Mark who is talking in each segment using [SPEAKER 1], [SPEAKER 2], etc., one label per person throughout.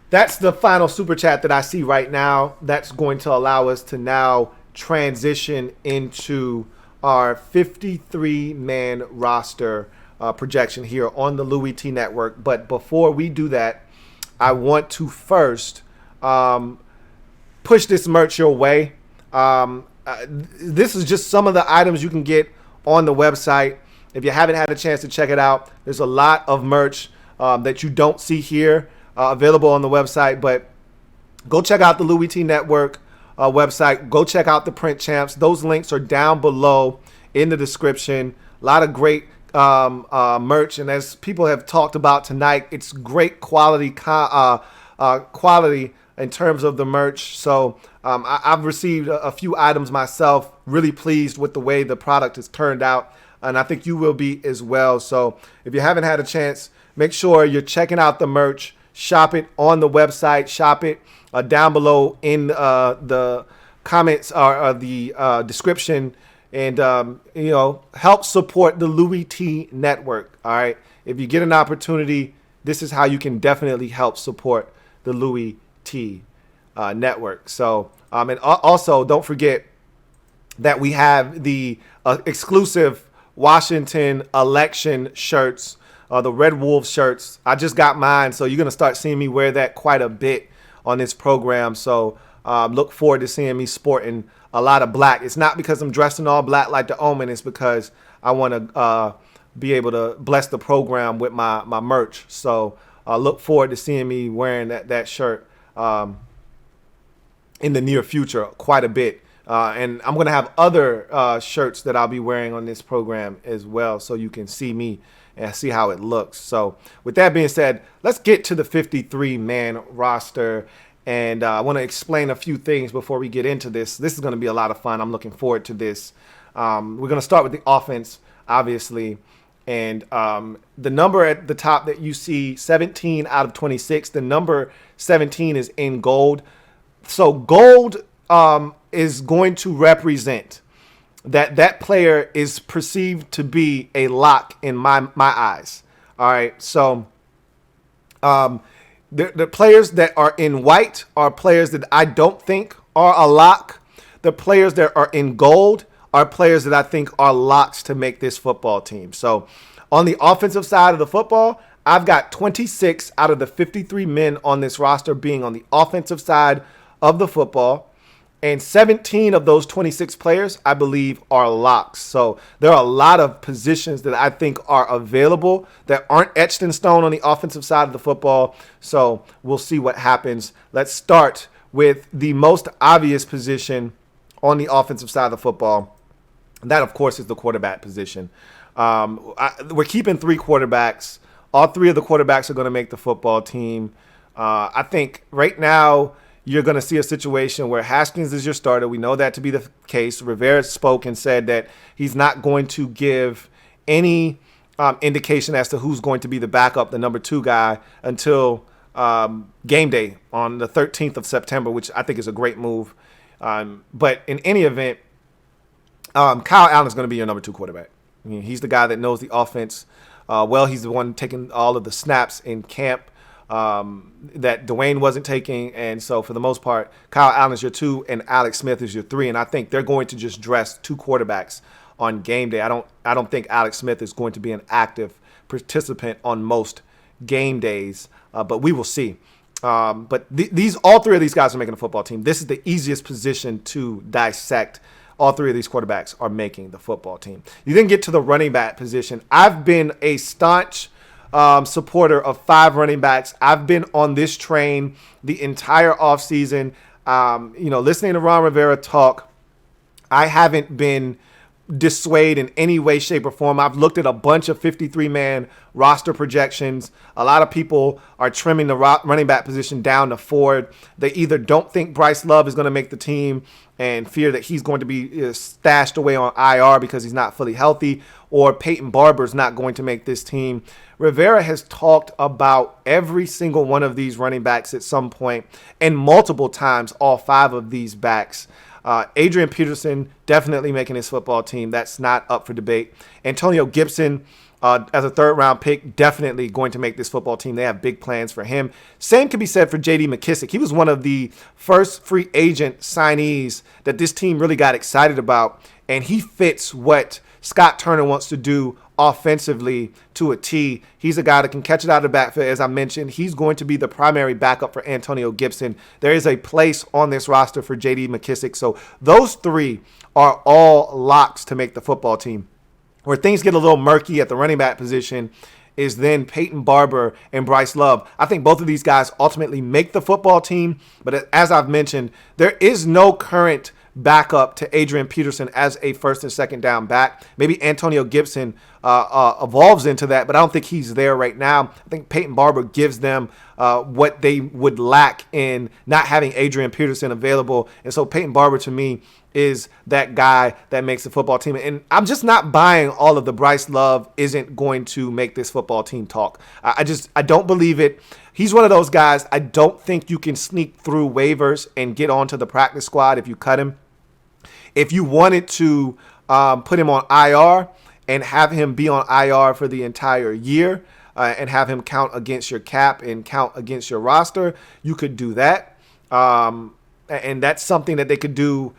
[SPEAKER 1] That's the final super chat that I see right now. That's going to allow us to now transition into our 53-man roster projection here on the Louie T Network. But before we do that, I want to first push this merch your way. This is just some of the items you can get on the website. If you haven't had a chance to check it out, there's a lot of merch that you don't see here available on the website. But go check out the Louie T Network website. Go check out the Print Champs. Those links are down below in the description. A lot of great merch, and as people have talked about tonight, it's great quality quality in terms of the merch. So I've received a few items myself, really pleased with the way the product has turned out, and I think you will be as well. So if you haven't had a chance, make sure you're checking out the merch. Shop it on the website. Shop it down below in the comments or the description. And, help support the Louie T Network. All right. If you get an opportunity, this is how you can definitely help support the Louie T Network. So, and also don't forget that we have the exclusive Washington election shirts, the Red Wolves shirts. I just got mine, so you're going to start seeing me wear that quite a bit on this program. So look forward to seeing me sporting a lot of black. It's not because I'm dressed in all black like the Omen. It's because I want to be able to bless the program with my merch. So look forward to seeing me wearing that shirt in the near future quite a bit. And I'm going to have other shirts that I'll be wearing on this program as well, so you can see me and see how it looks. So with that being said, let's get to the 53-man roster. And I want to explain a few things before we get into this. This is going to be a lot of fun. I'm looking forward to this. We're going to start with the offense, obviously. And the number at the top that you see, 17 out of 26, the number 17 is in gold. So gold is going to represent that player is perceived to be a lock in my eyes. All right. So the players that are in white are players that I don't think are a lock. The players that are in gold are players that I think are locks to make this football team. So on the offensive side of the football, I've got 26 out of the 53 men on this roster being on the offensive side of the football. And 17 of those 26 players, I believe, are locks. So there are a lot of positions that I think are available that aren't etched in stone on the offensive side of the football. So we'll see what happens. Let's start with the most obvious position on the offensive side of the football. And that, of course, is the quarterback position. We're keeping 3 quarterbacks. All 3 of the quarterbacks are going to make the football team. I think right now, you're going to see a situation where Haskins is your starter. We know that to be the case. Rivera spoke and said that he's not going to give any indication as to who's going to be the backup, the number 2 guy, until game day on the 13th of September, which I think is a great move. But in any event, Kyle Allen is going to be your number 2 quarterback. I mean, he's the guy that knows the offense well. He's the one taking all of the snaps in camp that Dwayne wasn't taking. And so for the most part, Kyle Allen is your 2 and Alex Smith is your 3. And I think they're going to just dress 2 quarterbacks on game day. I don't think Alex Smith is going to be an active participant on most game days, but we will see. But all 3 of these guys are making a football team. This is the easiest position to dissect. All 3 of these quarterbacks are making the football team. You then get to the running back position. I've been a staunch supporter of 5 running backs. I've been on this train the entire offseason. Listening to Ron Rivera talk, I haven't been dissuade in any way, shape, or form. I've looked at a bunch of 53-man roster projections. A lot of people are trimming the running back position down to 4. They either don't think Bryce Love is going to make the team and fear that he's going to be stashed away on IR because he's not fully healthy, or Peyton Barber's not going to make this team. Rivera has talked about every single one of these running backs at some point, and multiple times all 5 of these backs. Adrian Peterson definitely making his football team. That's not up for debate. Antonio Gibson as a third-round pick, definitely going to make this football team. They have big plans for him. Same can be said for J.D. McKissic. He was one of the first free agent signees that this team really got excited about, and he fits what Scott Turner wants to do offensively to a T. He's a guy that can catch it out of the backfield. As I mentioned, he's going to be the primary backup for Antonio Gibson. There is a place on this roster for J.D. McKissic. So those three are all locks to make the football team. Where things get a little murky at the running back position is then Peyton Barber and Bryce Love. I think both of these guys ultimately make the football team. But as I've mentioned, there is no current backup to Adrian Peterson as a first and second down back. Maybe Antonio Gibson evolves into that, but I don't think he's there right now. I think Peyton Barber gives them what they would lack in not having Adrian Peterson available. And so Peyton Barber, to me, is that guy that makes the football team. And I'm just not buying all of the Bryce Love isn't going to make this football team talk. I don't believe it. He's one of those guys, I don't think you can sneak through waivers and get onto the practice squad if you cut him. If you wanted to put him on IR and have him be on IR for the entire year and have him count against your cap and count against your roster, you could do that. And that's something that they could do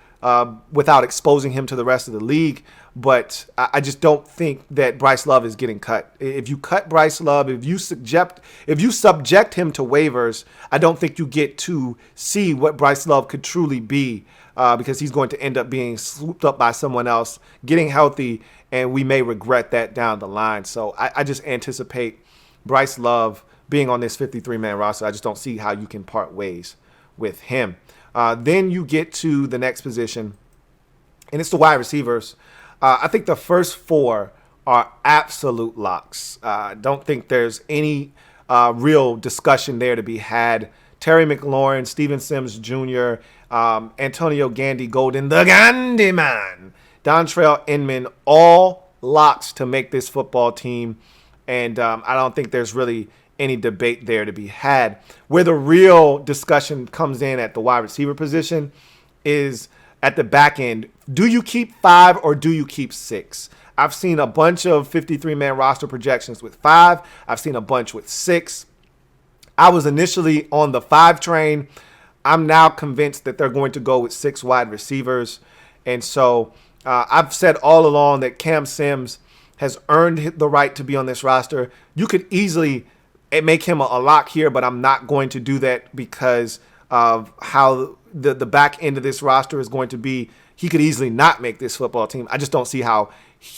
[SPEAKER 1] without exposing him to the rest of the league. But I just don't think that Bryce Love is getting cut. If you cut Bryce Love, if you subject him to waivers, I don't think you get to see what Bryce Love could truly be because he's going to end up being swooped up by someone else, getting healthy, and we may regret that down the line. So I just anticipate Bryce Love being on this 53-man roster. I just don't see how you can part ways with him. Then you get to the next position, and it's the wide receivers. I think the first four are absolute locks. Don't think there's any real discussion there to be had. Terry McLaurin, Steven Sims Jr., Antonio Gandy Golden, the Gandy Man, Dontrell Inman, all locks to make this football team. And I don't think there's really any debate there to be had. Where the real discussion comes in at the wide receiver position is at the back end. Do you keep 5 or do you keep 6? I've seen a bunch of 53-man roster projections with 5. I've seen a bunch with 6. I was initially on the 5 train. I'm now convinced that they're going to go with 6 wide receivers. And so I've said all along that Cam Sims has earned the right to be on this roster. You could easily make him a lock here, but I'm not going to do that because of how the back end of this roster is going to be. He could easily not make this football team. I just don't see how,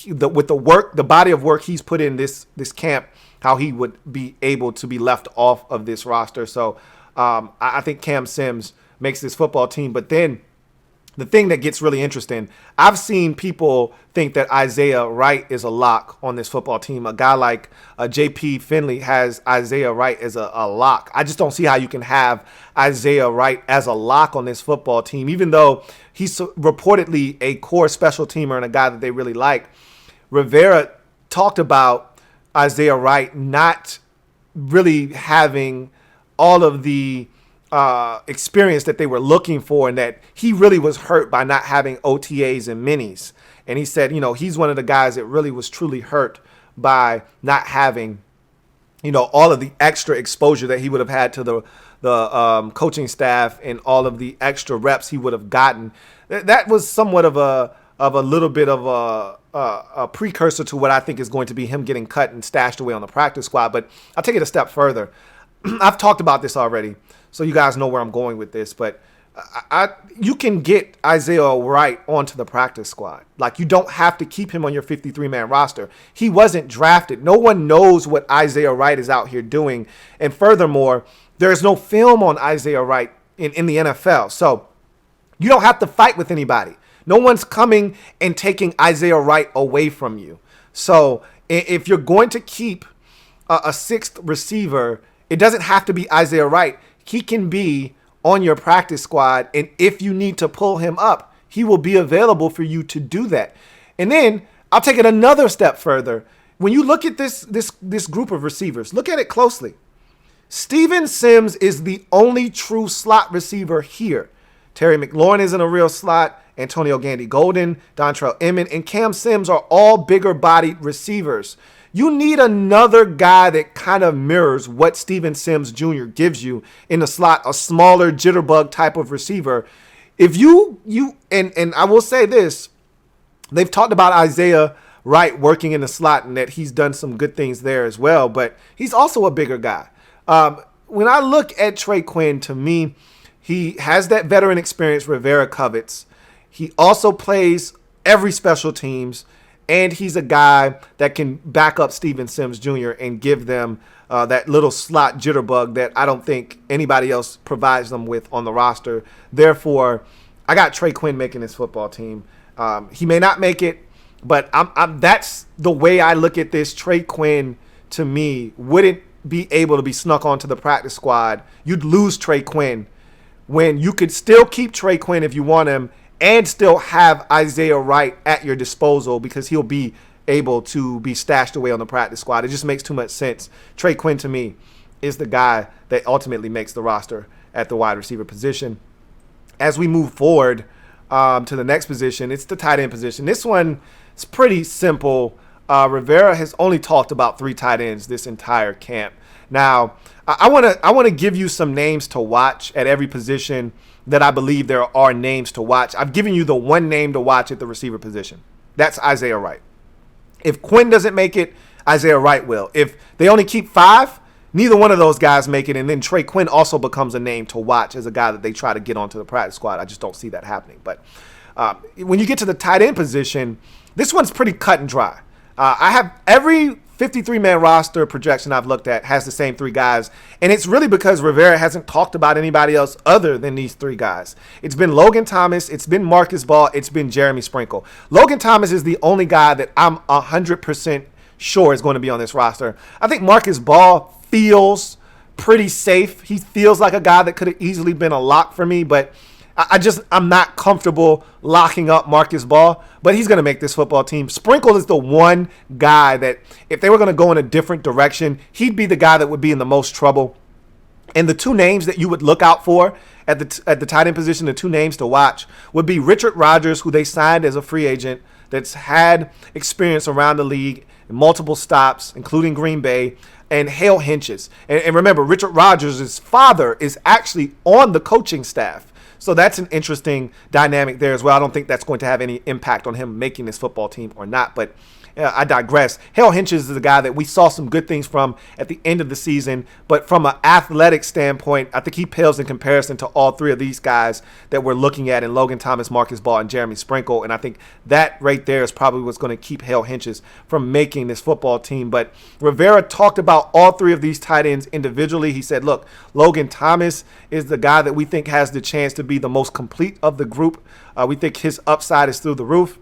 [SPEAKER 1] with the body of work he's put in this camp, how he would be able to be left off of this roster. So I think Cam Sims makes this football team. But then the thing that gets really interesting, I've seen people think that Isaiah Wright is a lock on this football team. A guy like J.P. Finley has Isaiah Wright as a lock. I just don't see how you can have Isaiah Wright as a lock on this football team, even though he's reportedly a core special teamer and a guy that they really like. Rivera talked about Isaiah Wright not really having all of the experience that they were looking for, and that he really was hurt by not having OTAs and minis. And he said, he's one of the guys that really was truly hurt by not having, all of the extra exposure that he would have had to the coaching staff and all of the extra reps he would have gotten. That was somewhat of a little bit of a precursor to what I think is going to be him getting cut and stashed away on the practice squad. But I'll take it a step further. I've talked about this already, so you guys know where I'm going with this, but you can get Isaiah Wright onto the practice squad. Like, you don't have to keep him on your 53-man roster. He wasn't drafted. No one knows what Isaiah Wright is out here doing. And furthermore, there's no film on Isaiah Wright in the NFL. So you don't have to fight with anybody. No one's coming and taking Isaiah Wright away from you. So if you're going to keep a sixth receiver, it doesn't have to be Isaiah Wright. He can be on your practice squad, and if you need to pull him up, he will be available for you to do that. And then I'll take it another step further. When you look at this group of receivers, look at it closely. Steven Sims is the only true slot receiver here. Terry McLaurin isn't a real slot. Antonio Gandy Golden, Dontrell Inman, and Cam Sims are all bigger-bodied receivers. you need another guy that kind of mirrors what Steven Sims Jr. gives you in the slot, a smaller jitterbug type of receiver. If you and I will say this, they've talked about Isaiah Wright working in the slot and that he's done some good things there as well, but he's also a bigger guy. When I look at Trey Quinn, to me, he has that veteran experience Rivera covets. He also plays every special teams, and he's a guy that can back up Steven Sims Jr. and give them that little slot jitterbug that I don't think anybody else provides them with on the roster. Therefore, I got Trey Quinn making this football team. He may not make it, but that's the way I look at this. Trey Quinn, to me, wouldn't be able to be snuck onto the practice squad. You'd lose Trey Quinn when you could still keep Trey Quinn if you want him and still have Isaiah Wright at your disposal because he'll be able to be stashed away on the practice squad. It just makes too much sense. Trey Quinn, to me, is the guy that ultimately makes the roster at the wide receiver position. As we move forward to the next position, it's the tight end position. This one is pretty simple. Rivera has only talked about 3 tight ends this entire camp. Now, I want to give you some names to watch at every position that I believe there are names to watch. I've given you the one name to watch at the receiver position. That's Isaiah Wright. If Quinn doesn't make it, Isaiah Wright will. If they only keep 5, neither one of those guys make it, and then Trey Quinn also becomes a name to watch as a guy that they try to get onto the practice squad. I just don't see that happening. But when you get to the tight end position, this one's pretty cut and dry. I have every 53-man roster projection I've looked at has the same 3 guys, and it's really because Rivera hasn't talked about anybody else other than these 3 guys. It's been Logan Thomas, it's been Marcus Ball, it's been Jeremy Sprinkle. Logan Thomas is the only guy that I'm 100% sure is going to be on this roster. I think Marcus Ball feels pretty safe. He feels like a guy that could have easily been a lock for me, but I'm not comfortable locking up Marcus Ball, but he's going to make this football team. Sprinkle is the one guy that if they were going to go in a different direction, he'd be the guy that would be in the most trouble. And the 2 names that you would look out for at the tight end position, the 2 names to watch would be Richard Rodgers, who they signed as a free agent, that's had experience around the league, multiple stops, including Green Bay, and Hale Hinches. And remember, Richard Rodgers' father is actually on the coaching staff. So that's an interesting dynamic there as well. I don't think that's going to have any impact on him making this football team or not, but I digress. Hale Hinches is a guy that we saw some good things from at the end of the season, but from an athletic standpoint, I think he pales in comparison to all 3 of these guys that we're looking at in Logan Thomas, Marcus Ball, and Jeremy Sprinkle, and I think that right there is probably what's going to keep Hale Hinches from making this football team. But Rivera talked about all 3 of these tight ends individually. He said, look, Logan Thomas is the guy that we think has the chance to be the most complete of the group. We think his upside is through the roof.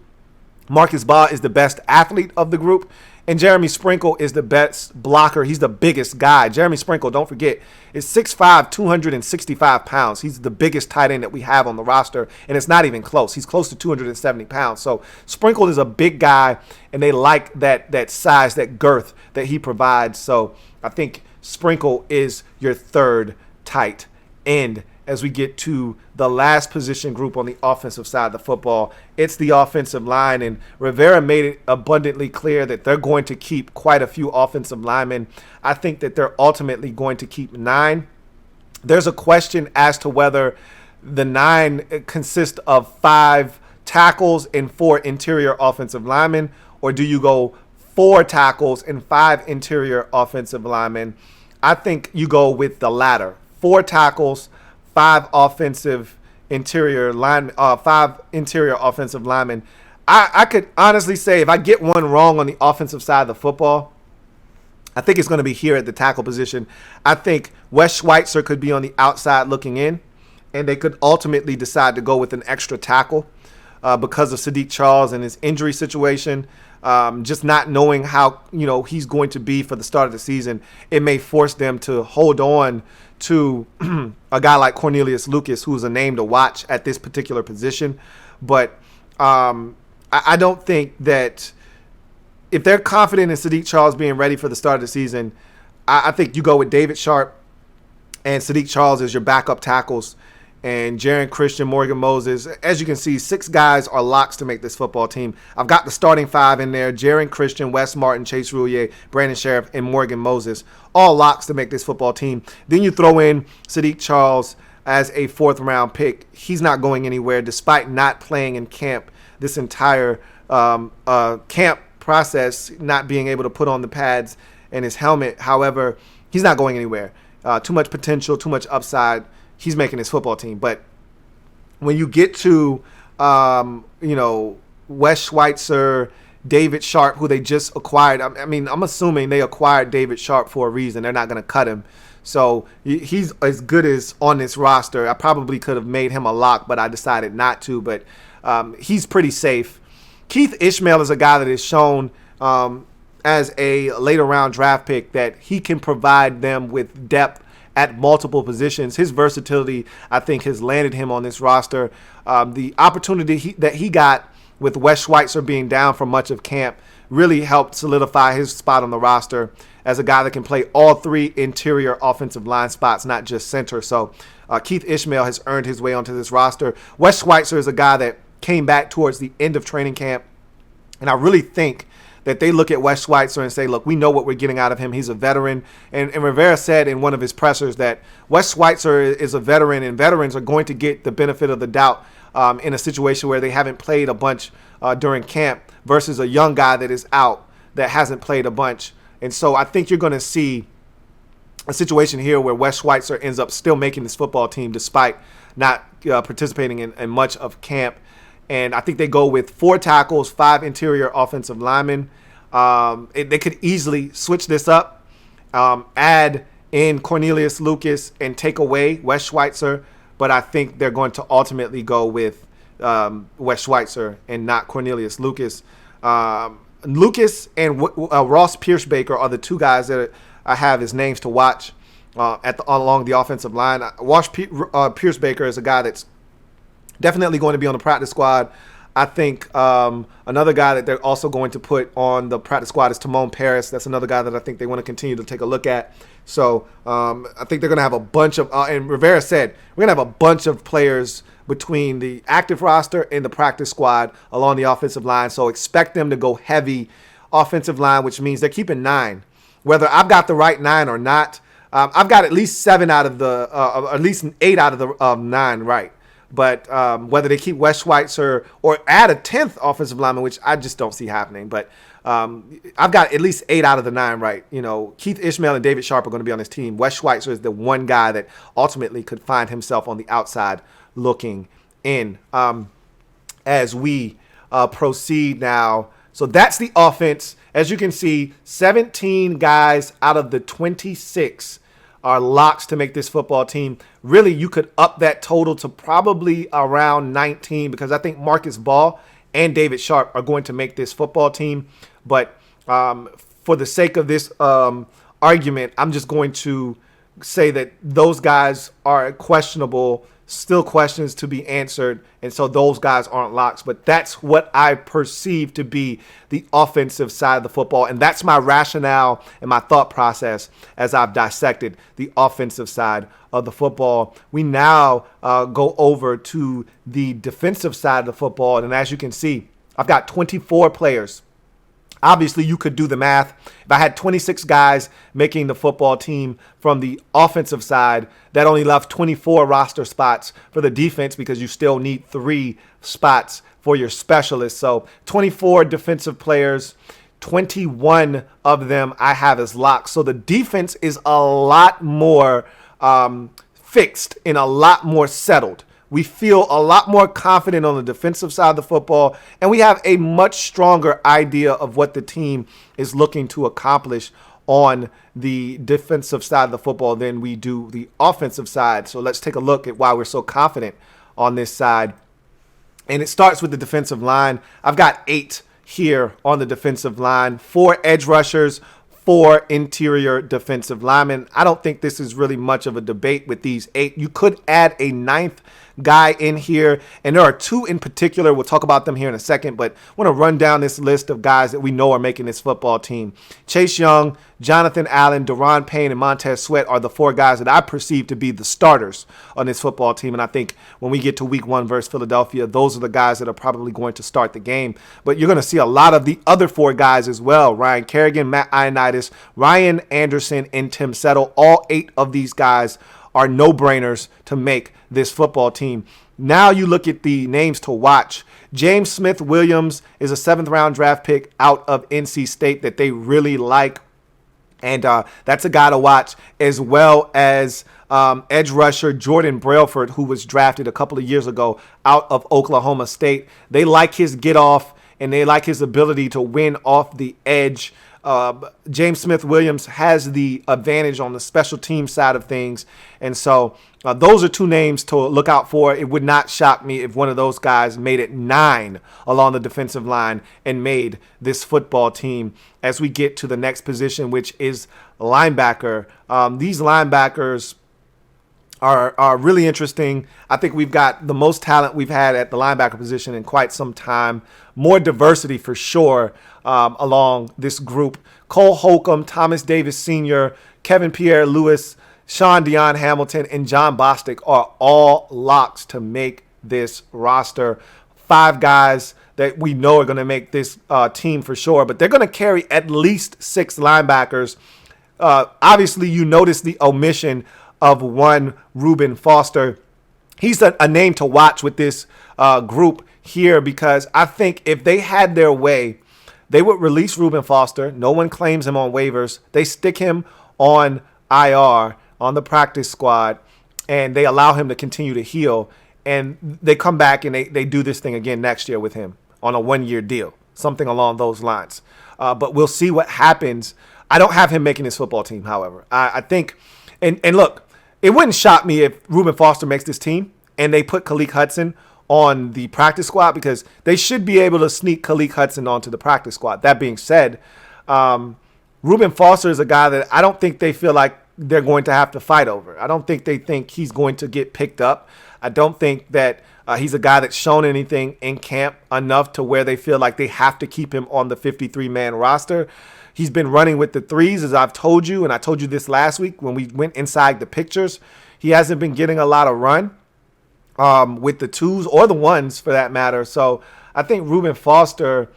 [SPEAKER 1] Marcus Ball is the best athlete of the group, and Jeremy Sprinkle is the best blocker. He's the biggest guy. Jeremy Sprinkle, don't forget, is 6'5", 265 pounds. He's the biggest tight end that we have on the roster, and it's not even close. He's close to 270 pounds. So Sprinkle is a big guy, and they like that size, that girth that he provides. So I think Sprinkle is your 3rd tight end. As we get to the last position group on the offensive side of the football, it's the offensive line, and Rivera made it abundantly clear that they're going to keep quite a few offensive linemen. I think that they're ultimately going to keep 9. There's a question as to whether the 9 consist of 5 tackles and 4 interior offensive linemen, or do you go 4 tackles and 5 interior offensive linemen? I think you go with the latter. 4 tackles, 5 interior offensive linemen. I could honestly say if I get one wrong on the offensive side of the football, I think it's going to be here at the tackle position. I think Wes Schweitzer could be on the outside looking in, and they could ultimately decide to go with an extra tackle because of Sadiq Charles and his injury situation. Just not knowing how he's going to be for the start of the season, it may force them to hold on to a guy like Cornelius Lucas, who's a name to watch at this particular position. But I don't think that if they're confident in Sadiq Charles being ready for the start of the season, I think you go with David Sharp and Sadiq Charles as your backup tackles. and Jaron Christian, Morgan Moses. As you can see, 6 guys are locks to make this football team. I've got the starting 5 in there: Jaron Christian, Wes Martin, Chase Roulier, Brandon Sheriff, and Morgan Moses. All locks to make this football team. Then you throw in Sadiq Charles as a 4th-round pick. He's not going anywhere despite not playing in camp this entire camp process, not being able to put on the pads and his helmet. However, he's not going anywhere. Too much potential, too much upside. He's making his football team. But when you get to, Wes Schweitzer, David Sharp, who they just acquired. I'm assuming they acquired David Sharp for a reason. They're not going to cut him. So he's as good as on this roster. I probably could have made him a lock, but I decided not to. But he's pretty safe. Keith Ishmael is a guy that has shown as a later round draft pick that he can provide them with depth at multiple positions. His versatility, I think, has landed him on this roster. The opportunity that he got with Wes Schweitzer being down for much of camp really helped solidify his spot on the roster as a guy that can play all 3 interior offensive line spots, not just center. So Keith Ishmael has earned his way onto this roster. Wes Schweitzer is a guy that came back towards the end of training camp, and I really think that they look at Wes Schweitzer and say, look, we know what we're getting out of him. He's a veteran. And Rivera said in one of his pressers that Wes Schweitzer is a veteran, and veterans are going to get the benefit of the doubt in a situation where they haven't played a bunch during camp versus a young guy that is out that hasn't played a bunch. And so I think you're going to see a situation here where Wes Schweitzer ends up still making this football team despite not participating in much of camp. And I think they go with 4 tackles, 5 interior offensive linemen. They could easily switch this up, add in Cornelius Lucas, and take away Wes Schweitzer. But I think they're going to ultimately go with Wes Schweitzer and not Cornelius Lucas. Lucas and Ross Piercebaker are the 2 guys that I have as names to watch along the offensive line. Piercebaker is a guy that's definitely going to be on the practice squad. I think another guy that they're also going to put on the practice squad is Timon Paris. That's another guy that I think they want to continue to take a look at. So I think they're going to have a bunch of and Rivera said, we're going to have a bunch of players between the active roster and the practice squad along the offensive line. So expect them to go heavy offensive line, which means they're keeping 9. Whether I've got the right 9 or not, I've got at least 7 out of the at least 8 out of the 9 right. But whether they keep Wes Schweitzer or add a 10th offensive lineman, which I just don't see happening. But I've got at least 8 out of the 9 right. Keith Ishmael and David Sharp are going to be on this team. Wes Schweitzer is the one guy that ultimately could find himself on the outside looking in as we proceed now. So that's the offense. As you can see, 17 guys out of the 26 are locks to make this football team. Really, you could up that total to probably around 19 because I think Marcus Ball and David Sharp are going to make this football team. But for the sake of this argument, I'm just going to say that those guys are questionable, still questions to be answered, and so those guys aren't locks. But that's what I perceive to be the offensive side of the football, and that's my rationale and my thought process as I've dissected the offensive side of the football. We now go over to the defensive side of the football, and as you can see, I've got 24 players. Obviously, you could do the math. If I had 26 guys making the football team from the offensive side, that only left 24 roster spots for the defense because you still need 3 spots for your specialists. So 24 defensive players, 21 of them I have as locks. So the defense is a lot more fixed and a lot more settled. We feel a lot more confident on the defensive side of the football, and we have a much stronger idea of what the team is looking to accomplish on the defensive side of the football than we do the offensive side. So let's take a look at why we're so confident on this side. And it starts with the defensive line. I've got 8 here on the defensive line, 4 edge rushers, 4 interior defensive linemen. I don't think this is really much of a debate with these 8. You could add a 9th guy in here, and there are two in particular. We'll talk about them here in a second, but I want to run down this list of guys that we know are making this football team. Chase Young, Jonathan Allen, Daron Payne, and Montez Sweat are the four guys that I perceive to be the starters on this football team, and I think when we get to week 1 versus Philadelphia, those are the guys that are probably going to start the game. But you're going to see a lot of the other four guys as well: Ryan Kerrigan, Matt Ioannidis, Ryan Anderson, and Tim Settle. All 8 of these guys are no-brainers to make this football team. Now you look at the names to watch. James Smith-Williams is a 7th-round draft pick out of NC State that they really like. And that's a guy to watch, as well as edge rusher Jordan Brailford, who was drafted a couple of years ago out of Oklahoma State. They like his get-off, and they like his ability to win off the edge. James Smith-Williams has the advantage on the special team side of things. And so those are 2 names to look out for. It would not shock me if one of those guys made it 9 along the defensive line and made this football team as we get to the next position, which is linebacker. These linebackers are really interesting. I think we've got the most talent we've had at the linebacker position in quite some time. More diversity for sure along this group. Cole Holcomb, Thomas Davis Sr., Kevin Pierre-Louis, Sean Deion Hamilton, and John Bostic are all locks to make this roster. 5 guys that we know are going to make this team for sure, but they're going to carry at least 6 linebackers. Obviously, you notice the omission of one Reuben Foster. He's a name to watch with this group here, because I think if they had their way, they would release Reuben Foster. No one claims him on waivers. They stick him on IR, on the practice squad, and they allow him to continue to heal. And they come back and they do this thing again next year with him on a 1-year deal, something along those lines. But we'll see what happens. I don't have him making this football team, however. I think, and look, it wouldn't shock me if Reuben Foster makes this team and they put Khaleke Hudson on the practice squad, because they should be able to sneak Khaleke Hudson onto the practice squad. That being said, Reuben Foster is a guy that I don't think they feel like they're going to have to fight over. I don't think they think he's going to get picked up. I don't think that he's a guy that's shown anything in camp enough to where they feel like they have to keep him on the 53-man roster. He's been running with the 3s, as I've told you, and I told you this last week when we went inside the pictures. He hasn't been getting a lot of run with the 2s or the 1s for that matter. So I think Reuben Foster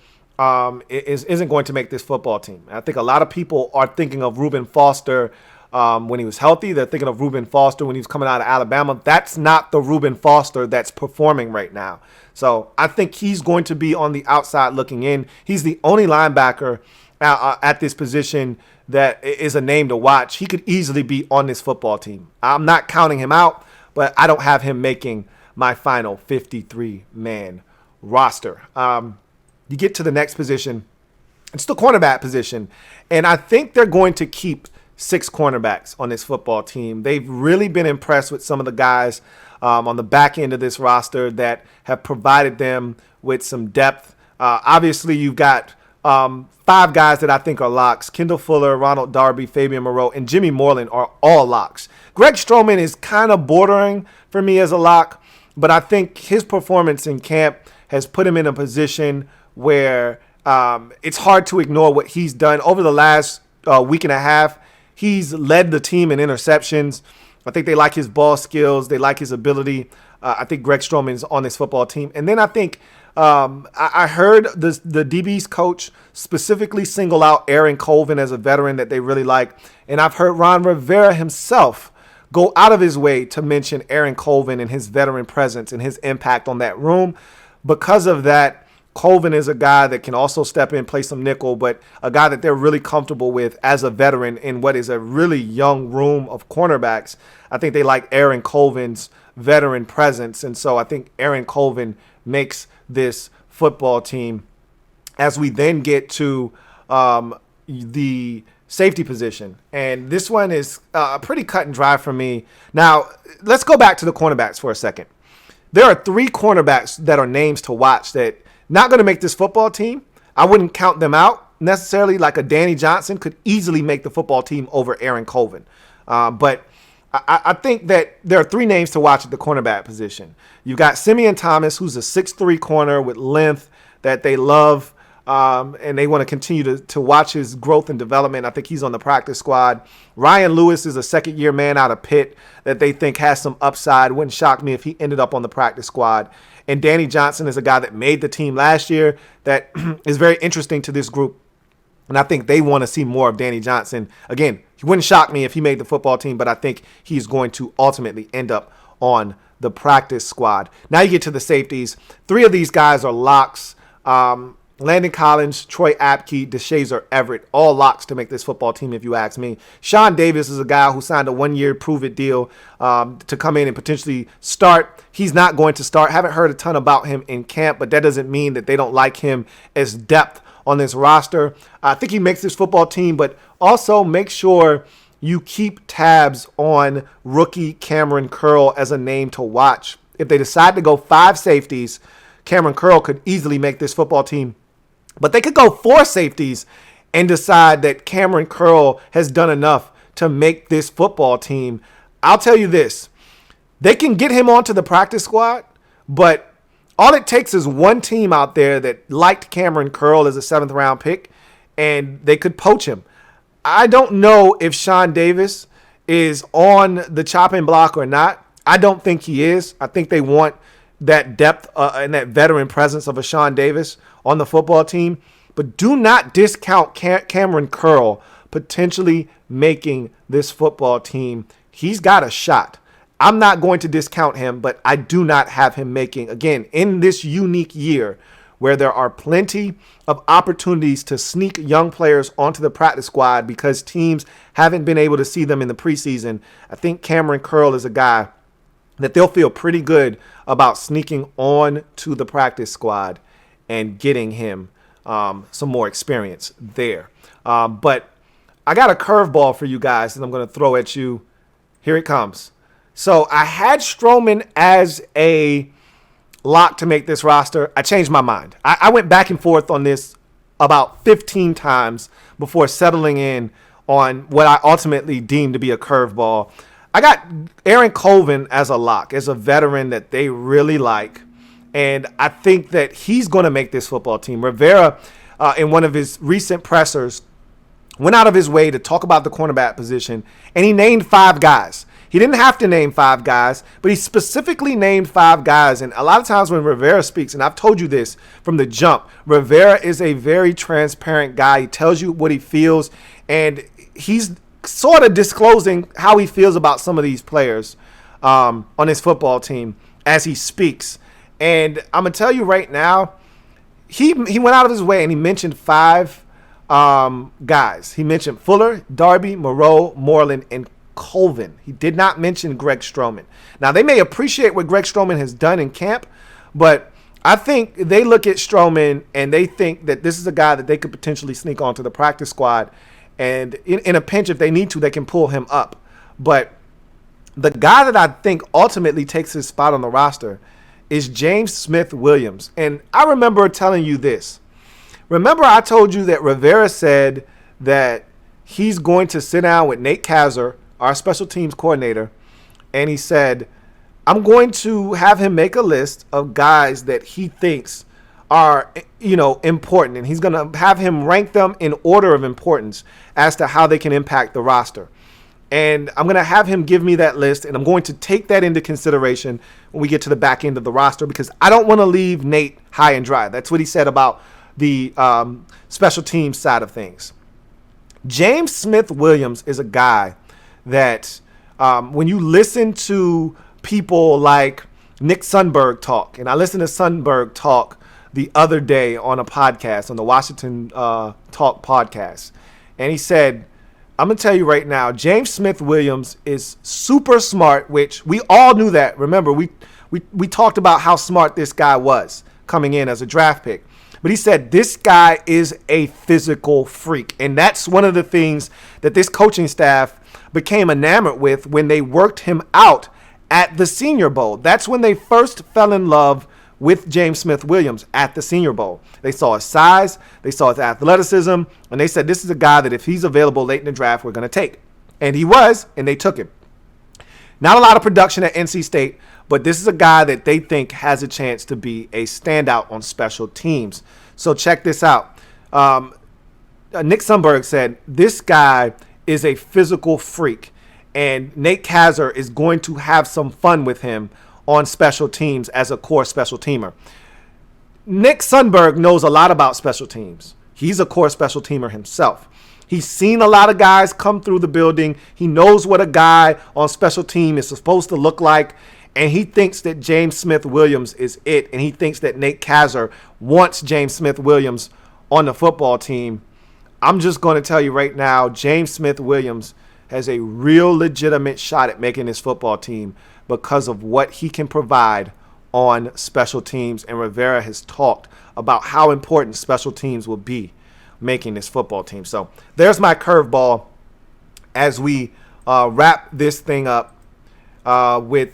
[SPEAKER 1] isn't going to make this football team. I think a lot of people are thinking of Reuben Foster when he was healthy. They're thinking of Reuben Foster when he was coming out of Alabama. That's not the Reuben Foster that's performing right now. So I think he's going to be on the outside looking in. He's the only linebacker at this position that is a name to watch. He could easily be on this football team. I'm not counting him out, but I don't have him making my final 53-man roster. You get to the next position. It's the cornerback position. And I think they're going to keep 6 cornerbacks on this football team. They've really been impressed with some of the guys on the back end of this roster that have provided them with some depth. Obviously, you've got 5 guys that I think are locks. Kendall Fuller, Ronald Darby, Fabian Moreau, and Jimmy Moreland are all locks. Greg Stroman is kind of bordering for me as a lock, but I think his performance in camp has put him in a position where it's hard to ignore what he's done. Over the last week and a half, he's led the team in interceptions. I think they like his ball skills. They like his ability. I think Greg Stroman is on this football team. And then I think I heard the DB's coach specifically single out Aaron Colvin as a veteran that they really like. And I've heard Ron Rivera himself go out of his way to mention Aaron Colvin and his veteran presence and his impact on that room. Because of that, Colvin is a guy that can also step in, play some nickel, but a guy that they're really comfortable with as a veteran in what is a really young room of cornerbacks. I think they like Aaron Colvin's veteran presence, and so I think Aaron Colvin makes this football team. As we then get to the safety position, and this one is pretty cut and dry for me. Now, let's go back to the cornerbacks for a second. There are 3 cornerbacks that are names to watch that not going to make this football team. I wouldn't count them out necessarily. Like a Danny Johnson could easily make the football team over Aaron Colvin. But I think that there are three names to watch at the cornerback position. You've got Simeon Thomas, who's a 6'3" corner with length that they love, and they want to continue to watch his growth and development. I think he's on the practice squad. Ryan Lewis is a second-year man out of Pitt that they think has some upside. Wouldn't shock me if he ended up on the practice squad. And Danny Johnson is a guy that made the team last year that is very interesting to this group. And I think they want to see more of Danny Johnson. Again, he wouldn't shock me if he made the football team, but I think he's going to ultimately end up on the practice squad. Now you get to the safeties. Three of these guys are locks. Landon Collins, Troy Apke, DeShazer Everett, all locks to make this football team, if you ask me. Sean Davis is a guy who signed a one-year prove-it deal to come in and potentially start. He's not going to start. Haven't heard a ton about him in camp, but that doesn't mean that they don't like him as depth on this roster. I think he makes this football team, but also make sure you keep tabs on rookie Cameron Curl as a name to watch. If they decide to go 5 safeties, Cameron Curl could easily make this football team. But they could go 4 safeties and decide that Cameron Curl has done enough to make this football team. I'll tell you this. They can get him onto the practice squad, but all it takes is one team out there that liked Cameron Curl as a 7th-round pick, and they could poach him. I don't know if Sean Davis is on the chopping block or not. I don't think he is. I think they want that depth and that veteran presence of a Sean Davis on the football team. But do not discount Cameron Curl potentially making this football team. He's got a shot. I'm not going to discount him, but I do not have him making, again, in this unique year where there are plenty of opportunities to sneak young players onto the practice squad because teams haven't been able to see them in the preseason. I think Cameron Curl is a guy that they'll feel pretty good about sneaking on to the practice squad and getting him some more experience there. But I got a curveball for you guys that I'm going to throw at you. Here it comes. So I had Stroman as a lock to make this roster. I changed my mind. I went back and forth on this about 15 times before settling in on what I ultimately deemed to be a curveball. I got Aaron Colvin as a lock, as a veteran that they really like. And I think that he's going to make this football team. Rivera, in one of his recent pressers, went out of his way to talk about the cornerback position, and he named 5 guys. He didn't have to name 5 guys, but he specifically named 5 guys. And a lot of times when Rivera speaks, and I've told you this from the jump, Rivera is a very transparent guy. He tells you what he feels, and he's sort of disclosing how he feels about some of these players on his football team as he speaks. And I'm going to tell you right now, he went out of his way and he mentioned 5 guys. He mentioned Fuller, Darby, Moreau, Moreland, and Colvin. He did not mention Greg Stroman. Now, they may appreciate what Greg Stroman has done in camp, but I think they look at Stroman and they think that this is a guy that they could potentially sneak onto the practice squad. And in a pinch, if they need to, they can pull him up. But the guy that I think ultimately takes his spot on the roster is James Smith-Williams. And I remember telling you this. Remember I told you that Rivera said that he's going to sit down with Nate Kaiser, our special teams coordinator, and he said, I'm going to have him make a list of guys that he thinks are, important, and he's going to have him rank them in order of importance as to how they can impact the roster. And I'm going to have him give me that list, and I'm going to take that into consideration when we get to the back end of the roster because I don't want to leave Nate high and dry. That's what he said about the special teams side of things. James Smith-Williams is a guy that when you listen to people like Nick Sundberg talk, and I listened to Sundberg talk the other day on a podcast, on the Washington Talk podcast, and he said, I'm going to tell you right now, James Smith-Williams is super smart, which we all knew that. Remember, we talked about how smart this guy was coming in as a draft pick. But he said this guy is a physical freak. And that's one of the things that this coaching staff became enamored with when they worked him out at the Senior Bowl. That's when they first fell in love with James Smith-Williams at the Senior Bowl. They saw his size, they saw his athleticism, and they said this is a guy that if he's available late in the draft, we're going to take. And he was, and they took him. Not a lot of production at NC State, but this is a guy that they think has a chance to be a standout on special teams. So check this out. Nick Sundberg said, this guy is a physical freak, and Nate Kaiser is going to have some fun with him on special teams as a core special teamer. Nick Sundberg knows a lot about special teams. He's a core special teamer himself. He's seen a lot of guys come through the building. He knows what a guy on special team is supposed to look like, and he thinks that James Smith-Williams is it, and he thinks that Nate Kaiser wants James Smith-Williams on the football team. I'm just going to tell you right now, James Smith-Williams has a real legitimate shot at making this football team because of what he can provide on special teams. And Rivera has talked about how important special teams will be making this football team. So there's my curveball as we wrap this thing up with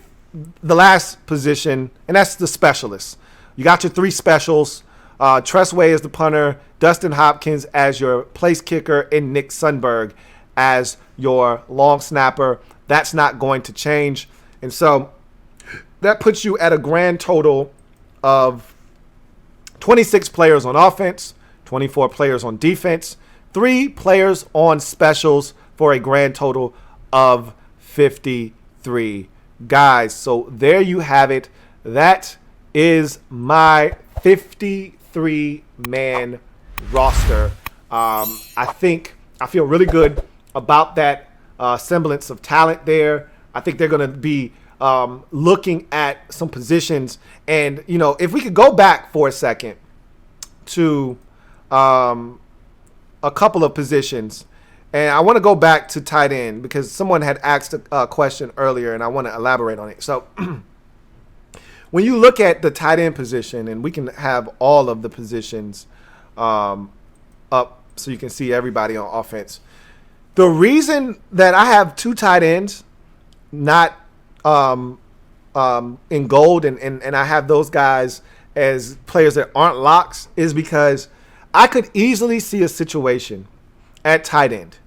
[SPEAKER 1] the last position, and that's the specialists. You got your three specials. Tressway as the punter, Dustin Hopkins as your place kicker, and Nick Sundberg as your long snapper. That's not going to change. And so that puts you at a grand total of 26 players on offense, 24 players on defense, 3 players on specials for a grand total of 53 guys. So there you have it. That is my 53-man roster. I feel really good about that semblance of talent there. I think they're going to be looking at some positions. And, you know, if we could go back for a second to a couple of positions. And I want to go back to tight end because someone had asked a question earlier, and I want to elaborate on it. So when you look at the tight end position, and we can have all of the positions up so you can see everybody on offense. The reason that I have 2 tight ends not in gold and I have those guys as players that aren't locks is because I could easily see a situation at tight end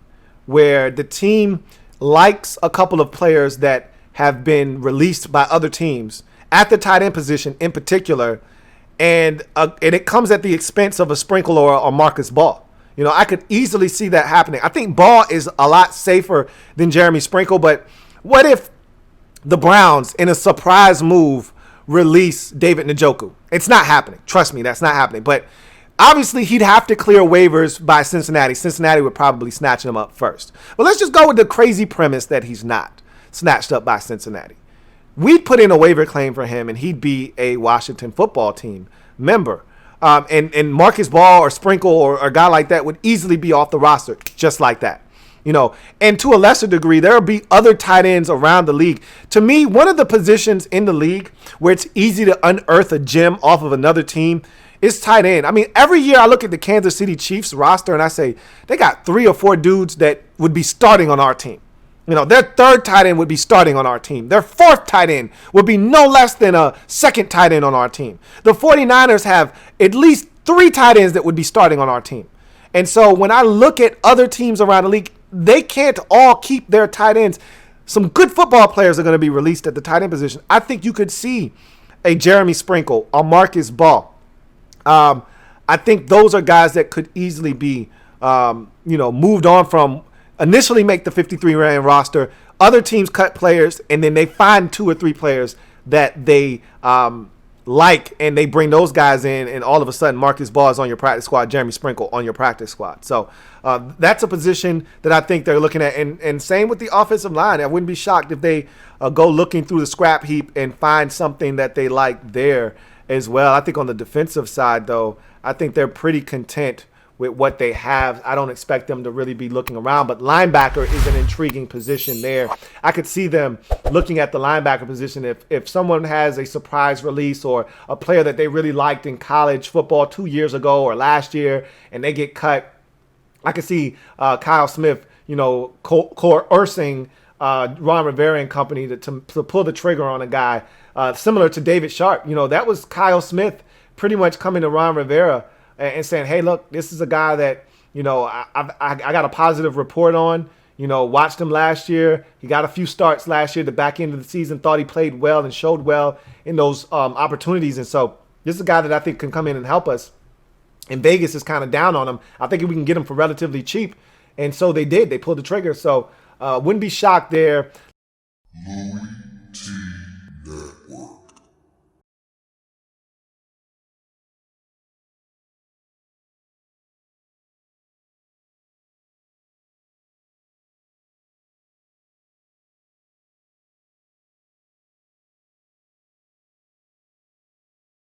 [SPEAKER 1] where the team likes a couple of players that have been released by other teams at the tight end position in particular, and it comes at the expense of a Sprinkle or Marcus Ball. You know, I could easily see that happening. I think Ball is a lot safer than Jeremy Sprinkle, but what if the Browns, in a surprise move, release David Njoku? It's not happening. Trust me, that's not happening. But obviously, he'd have to clear waivers by Cincinnati. Cincinnati would probably snatch him up first. But let's just go with the crazy premise that he's not snatched up by Cincinnati. We'd put in a waiver claim for him, and he'd be a Washington football team member. And Marcus Ball or Sprinkle or a guy like that would easily be off the roster just like that. You know, and to a lesser degree, there will be other tight ends around the league. To me, one of the positions in the league where it's easy to unearth a gem off of another team is tight end. I mean, every year I look at the Kansas City Chiefs roster and I say, they got 3 or 4 dudes that would be starting on our team. You know, their 3rd tight end would be starting on our team. Their 4th tight end would be no less than a 2nd tight end on our team. The 49ers have at least 3 tight ends that would be starting on our team. And so when I look at other teams around the league, they can't all keep their tight ends. Some good football players are going to be released at the tight end position. I think you could see a Jeremy Sprinkle, a Marcus Ball. I think those are guys that could easily be, moved on from. Initially make the 53-man roster. Other teams cut players, and then they find 2 or 3 players that they like, and they bring those guys in, and all of a sudden Marcus Ball is on your practice squad, Jeremy Sprinkle on your practice squad. So that's a position that I think they're looking at. And same with the offensive line. I wouldn't be shocked if they go looking through the scrap heap and find something that they like there as well. I think on the defensive side, though, I think they're pretty content with what they have. I don't expect them to really be looking around, but linebacker is an intriguing position there. I could see them looking at the linebacker position if someone has a surprise release or a player that they really liked in college football 2 years ago or last year and they get cut. I could see Kyle Smith, coercing Ron Rivera and company to pull the trigger on a guy similar to David Sharp. That was Kyle Smith pretty much coming to Ron Rivera and saying, hey, look, this is a guy that, I got a positive report on. Watched him last year. He got a few starts last year. The back end of the season, thought he played well and showed well in those opportunities. And so this is a guy that I think can come in and help us. And Vegas is kind of down on him. I think we can get him for relatively cheap. And so they did. They pulled the trigger. So wouldn't be shocked there.
[SPEAKER 2] Louie.